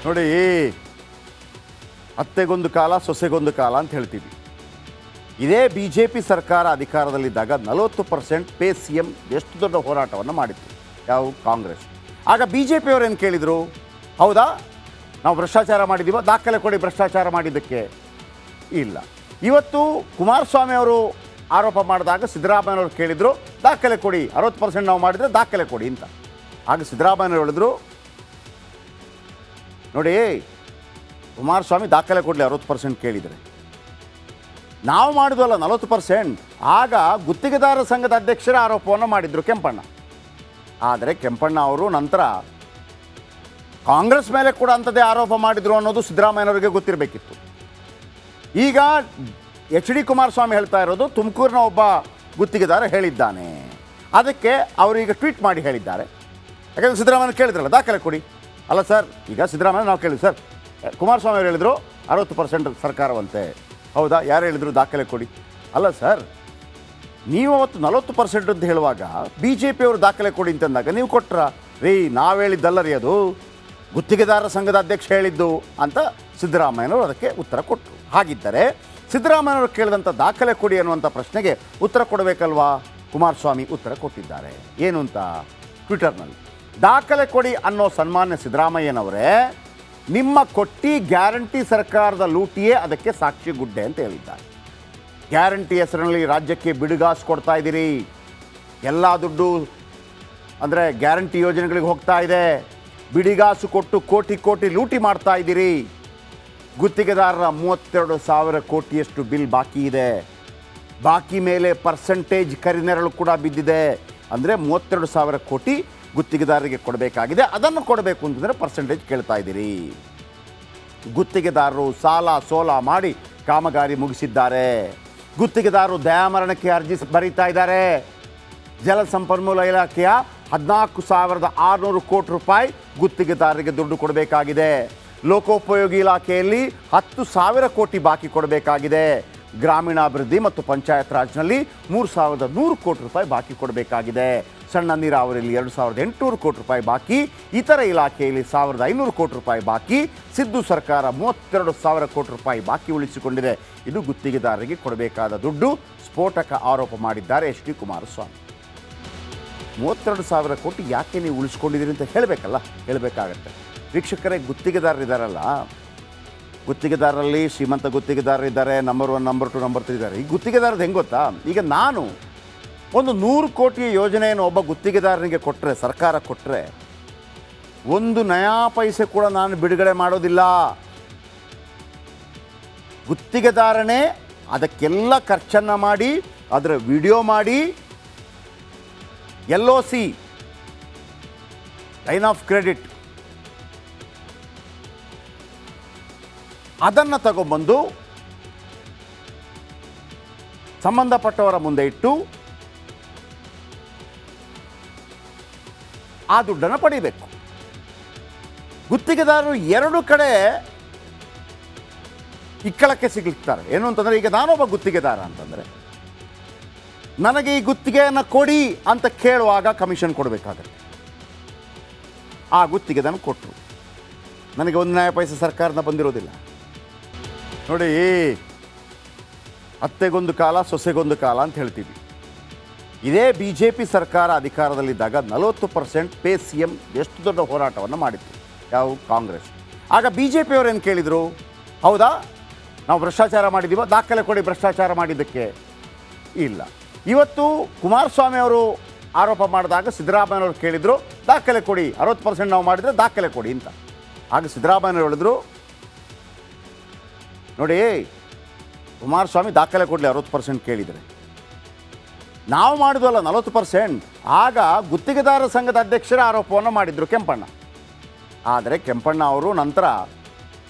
ನೋಡಿ, ಅತ್ತೆಗೊಂದು ಕಾಲ ಸೊಸೆಗೊಂದು ಕಾಲ ಅಂತ ಹೇಳ್ತೀವಿ. ಇದೇ ಬಿ ಜೆ ಪಿ ಸರ್ಕಾರ ಅಧಿಕಾರದಲ್ಲಿದ್ದಾಗ 40% ಪೇ ಸಿ ಎಂ ಎಷ್ಟು ದೊಡ್ಡ ಹೋರಾಟವನ್ನು ಮಾಡಿತ್ತು. ಯಾವ ಕಾಂಗ್ರೆಸ್. ಆಗ ಬಿ ಜೆ ಪಿಯವರು ಏನು ಕೇಳಿದರು, ಹೌದಾ ನಾವು ಭ್ರಷ್ಟಾಚಾರ ಮಾಡಿದ್ದೀವ, ದಾಖಲೆ ಕೊಡಿ ಭ್ರಷ್ಟಾಚಾರ ಮಾಡಿದ್ದಕ್ಕೆ. ಇಲ್ಲ. ಇವತ್ತು ಕುಮಾರಸ್ವಾಮಿ ಅವರು ಆರೋಪ ಮಾಡಿದಾಗ ಸಿದ್ದರಾಮಯ್ಯನವರು ಕೇಳಿದರು, ದಾಖಲೆ ಕೊಡಿ, 60% ನಾವು ಮಾಡಿದರೆ ದಾಖಲೆ ಕೊಡಿ ಅಂತ. ಆಗ ಸಿದ್ದರಾಮಯ್ಯನವರು ಹೇಳಿದ್ರು, ನೋಡಿ ಕುಮಾರಸ್ವಾಮಿ ದಾಖಲೆ ಕೊಡಲಿ 60% ಕೇಳಿದರೆ, ನಾವು ಮಾಡಿದ್ವಲ್ಲ 40%. ಆಗ ಗುತ್ತಿಗೆದಾರರ ಸಂಘದ ಅಧ್ಯಕ್ಷರ ಆರೋಪವನ್ನು ಮಾಡಿದರು ಕೆಂಪಣ್ಣ. ಆದರೆ ಕೆಂಪಣ್ಣ ಅವರು ನಂತರ ಕಾಂಗ್ರೆಸ್ ಮೇಲೆ ಕೂಡ ಅಂಥದ್ದೇ ಆರೋಪ ಮಾಡಿದರು ಅನ್ನೋದು ಸಿದ್ದರಾಮಯ್ಯನವರಿಗೆ ಗೊತ್ತಿರಬೇಕಿತ್ತು. ಈಗ ಎಚ್ ಡಿ ಕುಮಾರಸ್ವಾಮಿ ಹೇಳ್ತಾ ಇರೋದು ತುಮಕೂರಿನ ಒಬ್ಬ ಗುತ್ತಿಗೆದಾರ ಹೇಳಿದ್ದಾನೆ, ಅದಕ್ಕೆ ಅವರು ಈಗ ಟ್ವೀಟ್ ಮಾಡಿ ಹೇಳಿದ್ದಾರೆ. ಯಾಕಂದರೆ ಸಿದ್ದರಾಮಯ್ಯ ಕೇಳಿದ್ರಲ್ಲ ದಾಖಲೆ ಕೊಡಿ. ಅಲ್ಲ ಸರ್, ಈಗ ಸಿದ್ದರಾಮಯ್ಯ ನಾವು ಕೇಳಿದ್ವಿ ಸರ್, ಕುಮಾರಸ್ವಾಮಿ ಅವರು ಹೇಳಿದರು 60% ಸರ್ಕಾರವಂತೆ, ಹೌದಾ ಯಾರು ಹೇಳಿದರು ದಾಖಲೆ ಕೊಡಿ. ಅಲ್ಲ ಸರ್, ನೀವು ಅವತ್ತು 40% ಅಂತ ಹೇಳುವಾಗ ಬಿ ಜೆ ಪಿಯವರು ದಾಖಲೆ ಕೊಡಿ ಅಂತಂದಾಗ ನೀವು ಕೊಟ್ರ ರೀ, ನಾವು ಹೇಳಿದ್ದಲ್ಲ ರೀ, ಅದು ಗುತ್ತಿಗೆದಾರರ ಸಂಘದ ಅಧ್ಯಕ್ಷ ಹೇಳಿದ್ದು ಅಂತ ಸಿದ್ದರಾಮಯ್ಯನವರು ಅದಕ್ಕೆ ಉತ್ತರ ಕೊಟ್ಟರು. ಹಾಗಿದ್ದರೆ ಸಿದ್ದರಾಮಯ್ಯನವರು ಕೇಳಿದಂಥ ದಾಖಲೆ ಕೊಡಿ ಅನ್ನುವಂಥ ಪ್ರಶ್ನೆಗೆ ಉತ್ತರ ಕೊಡಬೇಕಲ್ವಾ? ಕುಮಾರಸ್ವಾಮಿ ಉತ್ತರ ಕೊಟ್ಟಿದ್ದಾರೆ. ಏನು ಅಂತ ಟ್ವಿಟರ್ನಲ್ಲಿ, ದಾಖಲೆ ಕೊಡಿ ಅನ್ನೋ ಸನ್ಮಾನ್ಯ ಸಿದ್ದರಾಮಯ್ಯನವರೇ, ನಿಮ್ಮ ಕೊಟ್ಟಿ ಗ್ಯಾರಂಟಿ ಸರ್ಕಾರದ ಲೂಟಿಯೇ ಅದಕ್ಕೆ ಸಾಕ್ಷಿ ಗುಡ್ಡೆ ಅಂತ ಹೇಳಿದ್ದಾರೆ. ಗ್ಯಾರಂಟಿ ಹೆಸರಿನಲ್ಲಿ ರಾಜ್ಯಕ್ಕೆ ಬಿಡುಗಾಸು ಕೊಡ್ತಾ ಇದ್ದೀರಿ, ಎಲ್ಲ ದುಡ್ಡು ಅಂದರೆ ಗ್ಯಾರಂಟಿ ಯೋಜನೆಗಳಿಗೆ ಹೋಗ್ತಾ ಇದೆ, ಬಿಡಿಗಾಸು ಕೊಟ್ಟು ಕೋಟಿ ಕೋಟಿ ಲೂಟಿ ಮಾಡ್ತಾ ಇದ್ದೀರಿ. ಗುತ್ತಿಗೆದಾರರ 32,000 ಕೋಟಿಯಷ್ಟು ಬಿಲ್ ಬಾಕಿ ಇದೆ, ಬಾಕಿ ಮೇಲೆ ಪರ್ಸೆಂಟೇಜ್ ಕರಿನೆರಳು ಕೂಡ ಬಿದ್ದಿದೆ. ಅಂದರೆ 32,000 ಕೋಟಿ ಗುತ್ತಿಗೆದಾರರಿಗೆ ಕೊಡಬೇಕಾಗಿದೆ, ಅದನ್ನು ಕೊಡಬೇಕು ಅಂತಂದರೆ ಪರ್ಸೆಂಟೇಜ್ ಕೇಳ್ತಾ ಇದ್ದೀರಿ. ಗುತ್ತಿಗೆದಾರರು ಸಾಲ ಸೋಲ ಮಾಡಿ ಕಾಮಗಾರಿ ಮುಗಿಸಿದ್ದಾರೆ. ಗುತ್ತಿಗೆದಾರರು ದಯಾಮರಣಕ್ಕೆ ಅರ್ಜಿ ಬರೀತಾ ಇದ್ದಾರೆ. ಜಲಸಂಪನ್ಮೂಲ ಇಲಾಖೆಯ 14,600 ಕೋಟಿ ರೂಪಾಯಿ ಗುತ್ತಿಗೆದಾರರಿಗೆ ದುಡ್ಡು ಕೊಡಬೇಕಾಗಿದೆ. ಲೋಕೋಪಯೋಗಿ ಇಲಾಖೆಯಲ್ಲಿ 10,000 ಕೋಟಿ ಬಾಕಿ ಕೊಡಬೇಕಾಗಿದೆ. ಗ್ರಾಮೀಣಾಭಿವೃದ್ಧಿ ಮತ್ತು ಪಂಚಾಯತ್ ರಾಜ್ನಲ್ಲಿ 3,100 ಕೋಟಿ ರೂಪಾಯಿ ಬಾಕಿ ಕೊಡಬೇಕಾಗಿದೆ. ಸಣ್ಣ ನೀರಾವರಿಯಲ್ಲಿ 2,800 ಕೋಟಿ ರೂಪಾಯಿ ಬಾಕಿ, ಇತರ ಇಲಾಖೆಯಲ್ಲಿ 1,500 ಕೋಟಿ ರೂಪಾಯಿ ಬಾಕಿ. ಸಿದ್ದು ಸರ್ಕಾರ 32,000 ಕೋಟಿ ರೂಪಾಯಿ ಬಾಕಿ ಉಳಿಸಿಕೊಂಡಿದೆ. ಇದು ಗುತ್ತಿಗೆದಾರರಿಗೆ ಕೊಡಬೇಕಾದ ದುಡ್ಡು. ಸ್ಫೋಟಕ ಆರೋಪ ಮಾಡಿದ್ದಾರೆ ಎಚ್ ಡಿ ಕುಮಾರಸ್ವಾಮಿ. 32,000 ಕೋಟಿ ಯಾಕೆ ನೀವು ಉಳಿಸ್ಕೊಂಡಿದ್ದೀರಿ ಅಂತ ಹೇಳಬೇಕಲ್ಲ, ಹೇಳಬೇಕಾಗತ್ತೆ. ವೀಕ್ಷಕರೇ, ಗುತ್ತಿಗೆದಾರರಿದ್ದಾರಲ್ಲ, ಗುತ್ತಿಗೆದಾರರಲ್ಲಿ ಶ್ರೀಮಂತ ಗುತ್ತಿಗೆದಾರರಿದ್ದಾರೆ, ನಂಬರ್ 1, ನಂಬರ್ 2, ನಂಬರ್ 3 ಇದ್ದಾರೆ. ಈ ಗುತ್ತಿಗೆದಾರದ್ದು ಹೆಂಗೆ ಗೊತ್ತಾ, ಈಗ ನಾನು ಒಂದು 100 ಕೋಟಿಯ ಯೋಜನೆಯನ್ನು ಒಬ್ಬ ಗುತ್ತಿಗೆದಾರನಿಗೆ ಕೊಟ್ಟರೆ, ಸರ್ಕಾರ ಕೊಟ್ಟರೆ, 1 ನಯಾ ಪೈಸೆ ಕೂಡ ನಾನು ಬಿಡುಗಡೆ ಮಾಡೋದಿಲ್ಲ. ಗುತ್ತಿಗೆದಾರನೇ ಅದಕ್ಕೆಲ್ಲ ಖರ್ಚನ್ನು ಮಾಡಿ, ಅದರ ವಿಡಿಯೋ ಮಾಡಿ, LOC ಲೈನ್ ಆಫ್ ಕ್ರೆಡಿಟ್ ಅದನ್ನು ತಗೊಂಡ್ಬಂದು ಸಂಬಂಧಪಟ್ಟವರ ಮುಂದೆ ಇಟ್ಟು ಆ ದುಡ್ಡನ್ನು ಪಡಿಬೇಕು. ಗುತ್ತಿಗೆದಾರರು 2 ಕಡೆ ಇಕ್ಕಳಕ್ಕೆ ಸಿಗ್ಲಿಕ್ತಾರೆ. ಏನು ಅಂತಂದರೆ, ಈಗ ನಾನೊಬ್ಬ ಗುತ್ತಿಗೆದಾರ ಅಂತಂದರೆ ನನಗೆ ಈ ಗುತ್ತಿಗೆಯನ್ನು ಕೊಡಿ ಅಂತ ಕೇಳುವಾಗ ಕಮಿಷನ್ ಕೊಡಬೇಕಾಗತ್ತೆ. ಆ ಗುತ್ತಿಗೆದನ್ನು ಕೊಟ್ಟರು, ನನಗೆ 1 ನಯಾ ಪೈಸೆ ಸರ್ಕಾರದ ಬಂದಿರೋದಿಲ್ಲ. ನೋಡಿ, ಅತ್ತೆಗೊಂದು ಕಾಲ ಸೊಸೆಗೊಂದು ಕಾಲ ಅಂತ ಹೇಳ್ತೀವಿ. ಇದೇ ಬಿ ಜೆ ಪಿ ಸರ್ಕಾರ ಅಧಿಕಾರದಲ್ಲಿದ್ದಾಗ 40% ಪೇ ಸಿ ಎಂ ಎಷ್ಟು ದೊಡ್ಡ ಹೋರಾಟವನ್ನು ಮಾಡಿತ್ತು. ಯಾವ ಕಾಂಗ್ರೆಸ್. ಆಗ ಬಿ ಜೆ ಪಿಯವರು ಏನು ಕೇಳಿದರು, ಹೌದಾ ನಾವು ಭ್ರಷ್ಟಾಚಾರ ಮಾಡಿದ್ದೀವ, ದಾಖಲೆ ಕೊಡಿ ಭ್ರಷ್ಟಾಚಾರ ಮಾಡಿದ್ದಕ್ಕೆ. ಇಲ್ಲ. ಇವತ್ತು ಕುಮಾರಸ್ವಾಮಿ ಅವರು ಆರೋಪ ಮಾಡಿದಾಗ ಸಿದ್ದರಾಮಯ್ಯನವರು ಕೇಳಿದರು, ದಾಖಲೆ ಕೊಡಿ, 60% ನಾವು ಮಾಡಿದರೆ ದಾಖಲೆ ಕೊಡಿ ಅಂತ. ಆಗ ಸಿದ್ದರಾಮಯ್ಯನವರು ಹೇಳಿದ್ರು, ನೋಡಿ ಕುಮಾರಸ್ವಾಮಿ ದಾಖಲೆ ಕೊಡಲಿ 60% ಕೇಳಿದರೆ, ನಾವು ಮಾಡಿದ್ವಲ್ಲ 40%. ಆಗ ಗುತ್ತಿಗೆದಾರರ ಸಂಘದ ಅಧ್ಯಕ್ಷರ ಆರೋಪವನ್ನು ಮಾಡಿದರು ಕೆಂಪಣ್ಣ. ಆದರೆ ಕೆಂಪಣ್ಣ ಅವರು ನಂತರ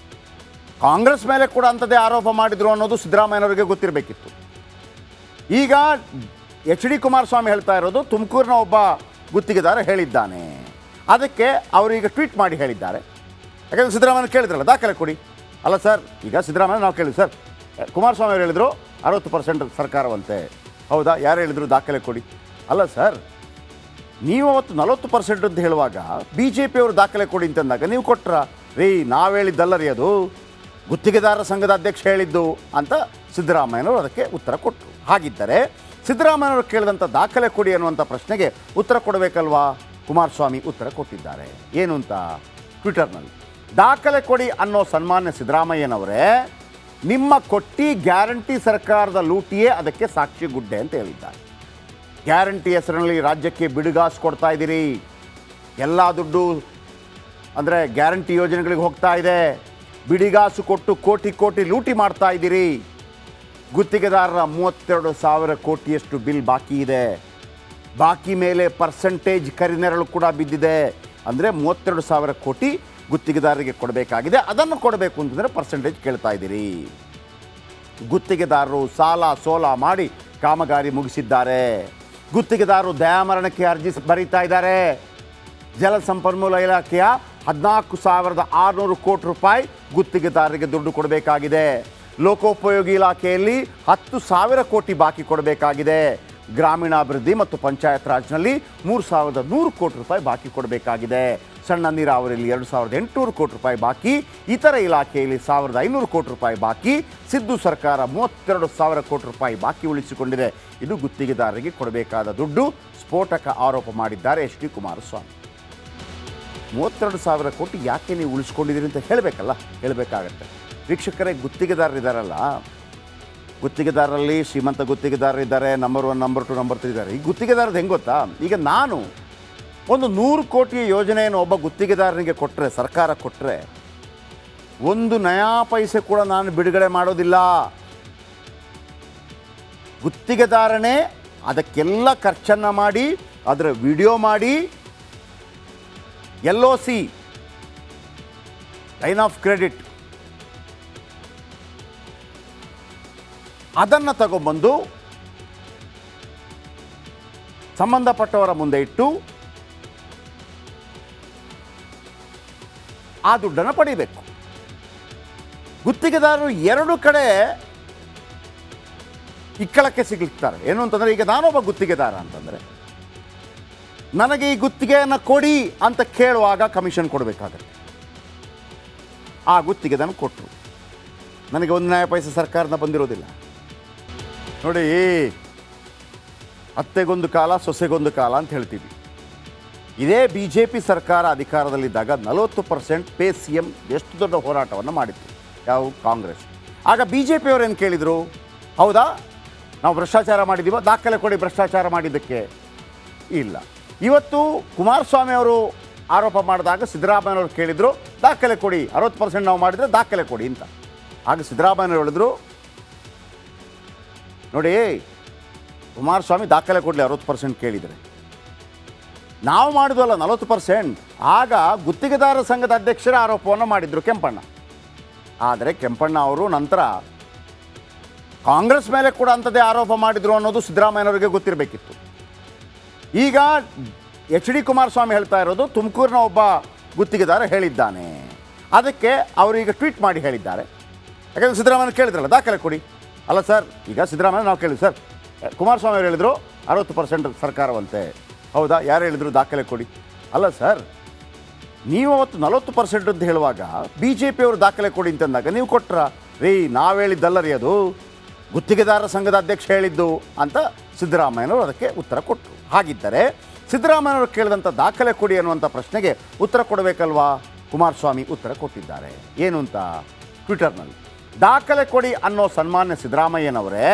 ಕಾಂಗ್ರೆಸ್ ಮೇಲೆ ಕೂಡ ಅಂಥದ್ದೇ ಆರೋಪ ಮಾಡಿದರು ಅನ್ನೋದು ಸಿದ್ದರಾಮಯ್ಯನವರಿಗೆ ಗೊತ್ತಿರಬೇಕಿತ್ತು. ಈಗ ಎಚ್ ಡಿ ಕುಮಾರಸ್ವಾಮಿ ಹೇಳ್ತಾ ಇರೋದು ತುಮಕೂರಿನ ಒಬ್ಬ ಗುತ್ತಿಗೆದಾರ ಹೇಳಿದ್ದಾನೆ, ಅದಕ್ಕೆ ಅವರು ಈಗ ಟ್ವೀಟ್ ಮಾಡಿ ಹೇಳಿದ್ದಾರೆ. ಯಾಕಂದರೆ ಸಿದ್ದರಾಮಯ್ಯ ಕೇಳಿದ್ರಲ್ಲ ದಾಖಲೆ ಕೊಡಿ. ಅಲ್ಲ ಸರ್, ಈಗ ಸಿದ್ದರಾಮಯ್ಯ ನಾವು ಕೇಳಿದ್ವಿ ಸರ್, ಕುಮಾರಸ್ವಾಮಿ ಅವರು ಹೇಳಿದರು 60% ಸರ್ಕಾರವಂತೆ, ಹೌದಾ ಯಾರು ಹೇಳಿದರು ದಾಖಲೆ ಕೊಡಿ. ಅಲ್ಲ ಸರ್, ನೀವು ಅವತ್ತು 40% ಅಂತ ಹೇಳುವಾಗ ಬಿ ಜೆ ಪಿಯವರು ದಾಖಲೆ ಕೊಡಿ ಅಂತಂದಾಗ ನೀವು ಕೊಟ್ರ ರೀ ನಾವು ಹೇಳಿದ್ದಲ್ಲ ರೀ ಅದು ಗುತ್ತಿಗೆದಾರರ ಸಂಘದ ಅಧ್ಯಕ್ಷ ಹೇಳಿದ್ದು ಅಂತ ಸಿದ್ದರಾಮಯ್ಯನವರು ಅದಕ್ಕೆ ಉತ್ತರ ಕೊಟ್ಟರು. ಹಾಗಿದ್ದರೆ ಸಿದ್ದರಾಮಯ್ಯನವರು ಕೇಳಿದಂಥ ದಾಖಲೆ ಕೊಡಿ ಅನ್ನುವಂಥ ಪ್ರಶ್ನೆಗೆ ಉತ್ತರ ಕೊಡಬೇಕಲ್ವಾ? ಕುಮಾರಸ್ವಾಮಿ ಉತ್ತರ ಕೊಟ್ಟಿದ್ದಾರೆ. ಏನು ಅಂತ ಟ್ವಿಟರ್ನಲ್ಲಿ, ದಾಖಲೆ ಕೊಡಿ ಅನ್ನೋ ಸನ್ಮಾನ್ಯ ಸಿದ್ದರಾಮಯ್ಯನವರೇ, ನಿಮ್ಮ ಕೊಟ್ಟಿ ಗ್ಯಾರಂಟಿ ಸರ್ಕಾರದ ಲೂಟಿಯೇ ಅದಕ್ಕೆ ಸಾಕ್ಷಿ ಗುಡ್ಡೆ ಅಂತ ಹೇಳಿದ್ದಾರೆ. ಗ್ಯಾರಂಟಿ ಹೆಸರಿನಲ್ಲಿ ರಾಜ್ಯಕ್ಕೆ ಬಿಡುಗಾಸು ಕೊಡ್ತಾ ಇದ್ದೀರಿ, ಎಲ್ಲ ದುಡ್ಡು ಅಂದರೆ ಗ್ಯಾರಂಟಿ ಯೋಜನೆಗಳಿಗೆ ಹೋಗ್ತಾ ಇದೆ, ಬಿಡಿಗಾಸು ಕೊಟ್ಟು ಕೋಟಿ ಕೋಟಿ ಲೂಟಿ ಮಾಡ್ತಾ ಇದ್ದೀರಿ. ಗುತ್ತಿಗೆದಾರರ 32,000 ಕೋಟಿಯಷ್ಟು ಬಿಲ್ ಬಾಕಿ ಇದೆ. ಬಾಕಿ ಮೇಲೆ ಪರ್ಸೆಂಟೇಜ್ ಕರಿನೆರಳು ಕೂಡ ಬಿದ್ದಿದೆ. ಅಂದರೆ 32,000 ಕೋಟಿ ಗುತ್ತಿಗೆದಾರರಿಗೆ ಕೊಡಬೇಕಾಗಿದೆ. ಅದನ್ನು ಕೊಡಬೇಕು ಅಂತಂದರೆ ಪರ್ಸೆಂಟೇಜ್ ಕೇಳ್ತಾ ಇದ್ದೀರಿ. ಗುತ್ತಿಗೆದಾರರು ಸಾಲ ಸೋಲ ಮಾಡಿ ಕಾಮಗಾರಿ ಮುಗಿಸಿದ್ದಾರೆ. ಗುತ್ತಿಗೆದಾರರು ದಯಾಮರಣಕ್ಕೆ ಅರ್ಜಿ ಬರೀತಾ ಇದ್ದಾರೆ. ಜಲಸಂಪನ್ಮೂಲ ಇಲಾಖೆಯ 14,600 ಕೋಟಿ ರೂಪಾಯಿ ಗುತ್ತಿಗೆದಾರರಿಗೆ ದುಡ್ಡು ಕೊಡಬೇಕಾಗಿದೆ. ಲೋಕೋಪಯೋಗಿ ಇಲಾಖೆಯಲ್ಲಿ 10,000 ಕೋಟಿ ಬಾಕಿ ಕೊಡಬೇಕಾಗಿದೆ. ಗ್ರಾಮೀಣಾಭಿವೃದ್ಧಿ ಮತ್ತು ಪಂಚಾಯತ್ ರಾಜ್ನಲ್ಲಿ 3,100 ಕೋಟಿ ರೂಪಾಯಿ ಬಾಕಿ ಕೊಡಬೇಕಾಗಿದೆ. ಸಣ್ಣ ನೀರಾವರಿಯಲ್ಲಿ 2,800 ಕೋಟಿ ರೂಪಾಯಿ ಬಾಕಿ. ಇತರ ಇಲಾಖೆಯಲ್ಲಿ 1,500 ಕೋಟಿ ರೂಪಾಯಿ ಬಾಕಿ. ಸಿದ್ದು ಸರ್ಕಾರ 32,000 ಕೋಟಿ ರೂಪಾಯಿ ಬಾಕಿ ಉಳಿಸಿಕೊಂಡಿದೆ. ಇದು ಗುತ್ತಿಗೆದಾರರಿಗೆ ಕೊಡಬೇಕಾದ ದುಡ್ಡು. ಸ್ಫೋಟಕ ಆರೋಪ ಮಾಡಿದ್ದಾರೆ ಎಚ್ ಡಿ ಕುಮಾರಸ್ವಾಮಿ. 32,000 ಕೋಟಿ ಯಾಕೆ ನೀವು ಉಳಿಸ್ಕೊಂಡಿದ್ದೀರಿ ಅಂತ ಹೇಳಬೇಕಲ್ಲ, ಹೇಳಬೇಕಾಗತ್ತೆ. ವೀಕ್ಷಕರೇ, ಗುತ್ತಿಗೆದಾರರಿದ್ದಾರಲ್ಲ, ಗುತ್ತಿಗೆದಾರರಲ್ಲಿ ಶ್ರೀಮಂತ ಗುತ್ತಿಗೆದಾರರಿದ್ದಾರೆ, ನಂಬರ್ 1, ನಂಬರ್ 2, ನಂಬರ್ 3 ಇದ್ದಾರೆ. ಈ ಗುತ್ತಿಗೆದಾರದ್ದು ಹೆಂಗೆ ಗೊತ್ತಾ? ಈಗ ನಾನು ಒಂದು 100 ಕೋಟಿಯ ಯೋಜನೆಯನ್ನು ಒಬ್ಬ ಗುತ್ತಿಗೆದಾರನಿಗೆ ಕೊಟ್ಟರೆ, ಸರ್ಕಾರ ಕೊಟ್ಟರೆ, ಒಂದು ನಯಾ ಪೈಸೆ ಕೂಡ ನಾನು ಬಿಡುಗಡೆ ಮಾಡೋದಿಲ್ಲ. ಗುತ್ತಿಗೆದಾರನೇ ಅದಕ್ಕೆಲ್ಲ ಖರ್ಚನ್ನು ಮಾಡಿ, ಅದರ ವಿಡಿಯೋ ಮಾಡಿ, LOC ಲೈನ್ ಆಫ್ ಕ್ರೆಡಿಟ್ ಅದನ್ನು ತಗೊಂಡ್ಬಂದು ಸಂಬಂಧಪಟ್ಟವರ ಮುಂದೆ ಇಟ್ಟು ಆ ದುಡ್ಡನ್ನು ಪಡಿಬೇಕು. ಗುತ್ತಿಗೆದಾರರು 2 ಕಡೆ ಇಕ್ಕಳಕ್ಕೆ ಸಿಗ್ಲಿಕ್ತಾರೆ. ಏನು ಅಂತಂದರೆ, ಈಗ ನಾನೊಬ್ಬ ಗುತ್ತಿಗೆದಾರ ಅಂತಂದರೆ ನನಗೆ ಈ ಗುತ್ತಿಗೆಯನ್ನು ಕೊಡಿ ಅಂತ ಕೇಳುವಾಗ ಕಮಿಷನ್ ಕೊಡಬೇಕಾಗತ್ತೆ. ಆ ಗುತ್ತಿಗೆದಾರನ ಕೊಟ್ಟರು, ನನಗೆ 1 ನಯ ಪೈಸೆ ಸರ್ಕಾರದಿಂದ ಬಂದಿರೋದಿಲ್ಲ. ನೋಡಿ, ಅತ್ತೆಗೊಂದು ಕಾಲ ಸೊಸೆಗೊಂದು ಕಾಲ ಅಂತ ಹೇಳ್ತೀವಿ. ಇದೇ BJP ಸರ್ಕಾರ ಅಧಿಕಾರದಲ್ಲಿದ್ದಾಗ 40% ಪೇ CM ಎಷ್ಟು ದೊಡ್ಡ ಹೋರಾಟವನ್ನು ಮಾಡಿತ್ತು. ಯಾವ ಕಾಂಗ್ರೆಸ್. ಆಗ BJP ಅವರು ಏನು ಕೇಳಿದರು? ಹೌದಾ, ನಾವು ಭ್ರಷ್ಟಾಚಾರ ಮಾಡಿದ್ದೀವ, ದಾಖಲೆ ಕೊಡಿ ಭ್ರಷ್ಟಾಚಾರ ಮಾಡಿದ್ದಕ್ಕೆ. ಇಲ್ಲ. ಇವತ್ತು ಕುಮಾರಸ್ವಾಮಿ ಅವರು ಆರೋಪ ಮಾಡಿದಾಗ ಸಿದ್ದರಾಮಯ್ಯನವರು ಕೇಳಿದರು, ದಾಖಲೆ ಕೊಡಿ, 60% ನಾವು ಮಾಡಿದರೆ ದಾಖಲೆ ಕೊಡಿ ಅಂತ. ಆಗ ಸಿದ್ದರಾಮಯ್ಯನವರು ಹೇಳಿದ್ರು, ನೋಡಿ ಕುಮಾರಸ್ವಾಮಿ ದಾಖಲೆ ಕೊಡಲಿ 60% ಕೇಳಿದರೆ, ನಾವು ಮಾಡಿದ್ವಲ್ಲ 40%. ಆಗ ಗುತ್ತಿಗೆದಾರರ ಸಂಘದ ಅಧ್ಯಕ್ಷರ ಆರೋಪವನ್ನು ಮಾಡಿದರು ಕೆಂಪಣ್ಣ. ಆದರೆ ಕೆಂಪಣ್ಣ ಅವರು ನಂತರ ಕಾಂಗ್ರೆಸ್ ಮೇಲೆ ಕೂಡ ಅಂಥದ್ದೇ ಆರೋಪ ಮಾಡಿದರು ಅನ್ನೋದು ಸಿದ್ದರಾಮಯ್ಯನವರಿಗೆ ಗೊತ್ತಿರಬೇಕಿತ್ತು. ಈಗ ಎಚ್ ಡಿ ಕುಮಾರಸ್ವಾಮಿ ಹೇಳ್ತಾ ಇರೋದು ತುಮಕೂರಿನ ಒಬ್ಬ ಗುತ್ತಿಗೆದಾರ ಹೇಳಿದ್ದಾನೆ. ಅದಕ್ಕೆ ಅವರು ಈಗ ಟ್ವೀಟ್ ಮಾಡಿ ಹೇಳಿದ್ದಾರೆ. ಯಾಕಂದರೆ ಸಿದ್ದರಾಮಯ್ಯ ಕೇಳಿದ್ರಲ್ಲ ದಾಖಲೆ ಕೊಡಿ. ಅಲ್ಲ ಸರ್, ಈಗ ಸಿದ್ದರಾಮಯ್ಯ ನಾವು ಕೇಳಿದ್ವಿ ಸರ್, ಕುಮಾರಸ್ವಾಮಿ ಅವರು ಹೇಳಿದರು 60% ಸರ್ಕಾರವಂತೆ. ಹೌದಾ, ಯಾರು ಹೇಳಿದರು ದಾಖಲೆ ಕೊಡಿ? ಅಲ್ಲ ಸರ್, ನೀವು ಅವತ್ತು 40% ಅಂತ ಹೇಳುವಾಗ BJP ಅವರು ದಾಖಲೆ ಕೊಡಿ ಅಂತಂದಾಗ ನೀವು ಕೊಟ್ರ? ರೀ ನಾವು ಹೇಳಿದ್ದಲ್ಲ ರೀ ಅದು ಗುತ್ತಿಗೆದಾರರ ಸಂಘದ ಅಧ್ಯಕ್ಷ ಹೇಳಿದ್ದು ಅಂತ ಸಿದ್ದರಾಮಯ್ಯನವರು ಅದಕ್ಕೆ ಉತ್ತರ ಕೊಟ್ಟರು. ಹಾಗಿದ್ದರೆ ಸಿದ್ದರಾಮಯ್ಯನವರು ಕೇಳಿದಂಥ ದಾಖಲೆ ಕೊಡಿ ಅನ್ನುವಂಥ ಪ್ರಶ್ನೆಗೆ ಉತ್ತರ ಕೊಡಬೇಕಲ್ವಾ? ಕುಮಾರಸ್ವಾಮಿ ಉತ್ತರ ಕೊಟ್ಟಿದ್ದಾರೆ. ಏನು ಅಂತ ಟ್ವಿಟರ್ನಲ್ಲಿ, ದಾಖಲೆ ಕೊಡಿ ಅನ್ನೋ ಸನ್ಮಾನ್ಯ ಸಿದ್ದರಾಮಯ್ಯನವರೇ,